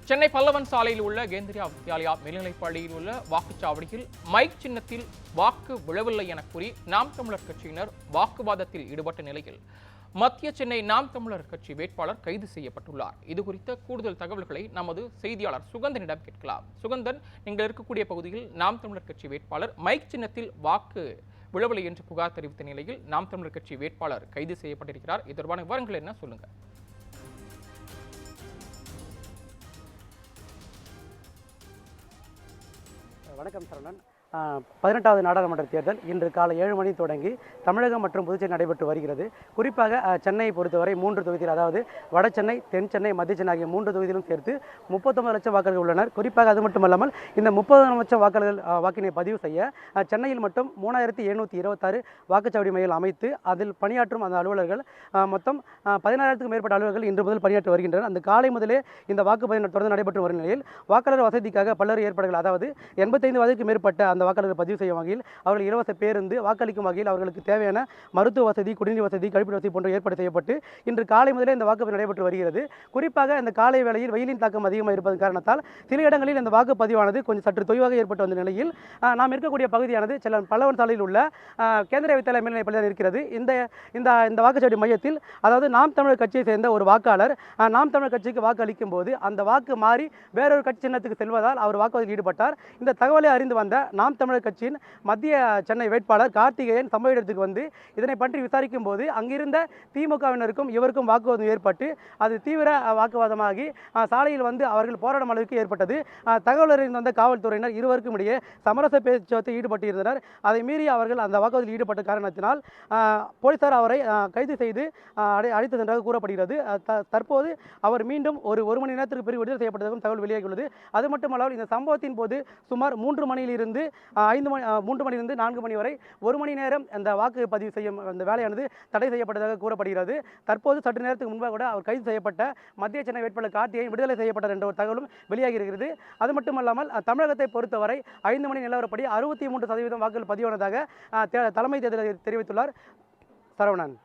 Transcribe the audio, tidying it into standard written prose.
சென்னை பல்லவன் சாலையில் உள்ள கேந்திரியா வித்யாலயா மேல்நிலைப் பள்ளியில் உள்ள வாக்குச்சாவடியில் மைக் சின்னத்தில் வாக்கு விழவில்லை என கூறி நாம் தமிழர் கட்சியினர் வாக்குவாதத்தில் ஈடுபட்ட நிலையில் மத்திய சென்னை நாம் தமிழர் கட்சி வேட்பாளர் கைது செய்யப்பட்டுள்ளார். இதுகுறித்த கூடுதல் தகவல்களை நமது செய்தியாளர் சுகந்தனிடம் கேட்கலாம். சுகந்தன், நீங்கள் இருக்கக்கூடிய பகுதியில் நாம் தமிழர் கட்சி வேட்பாளர் மைக் சின்னத்தில் வாக்கு விழவில்லை என்று புகார் தெரிவித்த நிலையில் நாம் தமிழர் கட்சி வேட்பாளர் கைது செய்யப்பட்டிருக்கிறார். இது தொடர்பான விவரங்கள் என்ன, சொல்லுங்க. வணக்கம் சரவணன். 18வது நாடாளுமன்ற தேர்தல் இன்று காலை 7 மணி தொடங்கி தமிழகம் மற்றும் புதுச்சேரி நடைபெற்று வருகிறது. குறிப்பாக சென்னையை பொறுத்தவரை 3 தொகுதியில், அதாவது வட சென்னை, தென் சென்னை, மத்திய சென்னை ஆகிய 3 தொகுதியிலும் சேர்த்து 39 லட்சம் வாக்காளர்கள் உள்ளனர். குறிப்பாக அது மட்டுமல்லாமல் இந்த 30 லட்சம் வாக்காளர்கள் வாக்கினை பதிவு செய்ய சென்னையில் மட்டும் 3726 வாக்குச்சாவடி மையங்கள் அமைத்து அதில் பணியாற்றும் அந்த அலுவலர்கள் மொத்தம் 16,000க்கும் மேற்பட்ட அலுவலர்கள் இன்று முதல் பணியாற்றி வருகின்றனர். அந்த காலை முதலே இந்த வாக்குப்பதிவு தொடர்ந்து நடைபெற்று வரும் நிலையில் வாக்காளர் வசதிக்காக பல்வேறு ஏற்பாடுகள், அதாவது 85 வயதுக்கு மேற்பட்ட அந்த வாக்காளர்கள் பதிவு செய்யும் வகையில் அவர்கள் இலவச பேருந்து, வாக்களிக்கும் வகையில் அவர்களுக்கு தேவையான மருத்துவ வசதி, குடிநீர் வசதி, கழிப்பிட வசதி போன்ற ஏற்பாடு செய்யப்பட்டு இன்று காலை முதலே இந்த வாக்குப்பதிவு நடைபெற்று வருகிறது. குறிப்பாக இந்த காலை வேளையில் வெயிலின் தாக்கம் அதிகமாக இருப்பதன் காரணத்தால் சில இடங்களில் இந்த வாக்குப்பதிவானது கொஞ்சம் சற்று தொய்வாக ஏற்பட்டு வந்த நிலையில் நாம் இருக்கக்கூடிய பகுதியானது பல்லவன் சாலையில் உள்ள கேந்திரிய வித்யாலயா மேல்நிலைப் பள்ளி இருக்கிறது. இந்த வாக்குச்சாவடி மையத்தில், அதாவது நாம் தமிழர் கட்சியை சேர்ந்த ஒரு வாக்காளர் நாம் தமிழர் கட்சிக்கு வாக்கு அளிக்கும் போது அந்த வாக்கு மாறி வேறொரு கட்சி சின்னத்துக்கு செல்வதால் அவர் வாக்குவாதத்தில் ஈடுபட்டார். இந்த தகவலை அறிந்து வந்த நாம் தமிழர் கட்சியின் மத்திய சென்னை வேட்பாளர் கார்த்திகேயன் சம்பவ இடத்துக்கு வந்து இதனை பற்றி விசாரிக்கும் போது அங்கிருந்த திமுகவினருக்கும் இவருக்கும் வாக்குவாதம் ஏற்பட்டு அது தீவிர வாக்குவாதமாகி சாலையில் வந்து அவர்கள் போராடும் அளவுக்கு ஏற்பட்டது. தகவல் அறிந்து வந்த காவல்துறையினர் இருவருக்கும் இடையே சமரச பேச்சுவார்த்தை ஈடுபட்டிருந்தனர். அதை மீறி அவர்கள் அந்த வாக்குவாதத்தில் ஈடுபட்ட காரணத்தினால் போலீசார் அவரை கைது செய்து அழைத்து சென்றதாக கூறப்படுகிறது. தற்போது அவர் மீண்டும் ஒரு மணி நேரத்திற்கு பிறகு விடுதலை செய்யப்பட்டதாகவும் தகவல் வெளியாகியுள்ளது. அது மட்டுமல்லாமல் இந்த சம்பவத்தின் போது சுமார் 3 மணியிலிருந்து 4 மணி வரை 1 மணி நேரம் அந்த வாக்குப்பதிவு செய்யும் அந்த வேலையானது தடை செய்யப்பட்டதாக கூறப்படுகிறது. தற்போது சற்று நேரத்துக்கு முன்பாக கூட அவர் கைது செய்யப்பட்ட மத்திய சென்னை வேட்பாளர் கார்த்திகேயன் விடுதலை செய்யப்பட்டார் என்ற ஒரு தகவலும் வெளியாகி இருக்கிறது. அது மட்டுமல்லாமல் தமிழகத்தை பொறுத்தவரை 5 மணி நிலவரப்படி 63% வாக்குகள் பதிவானதாக தலைமை தேர்தல் தெரிவித்துள்ளார். சரவணன்.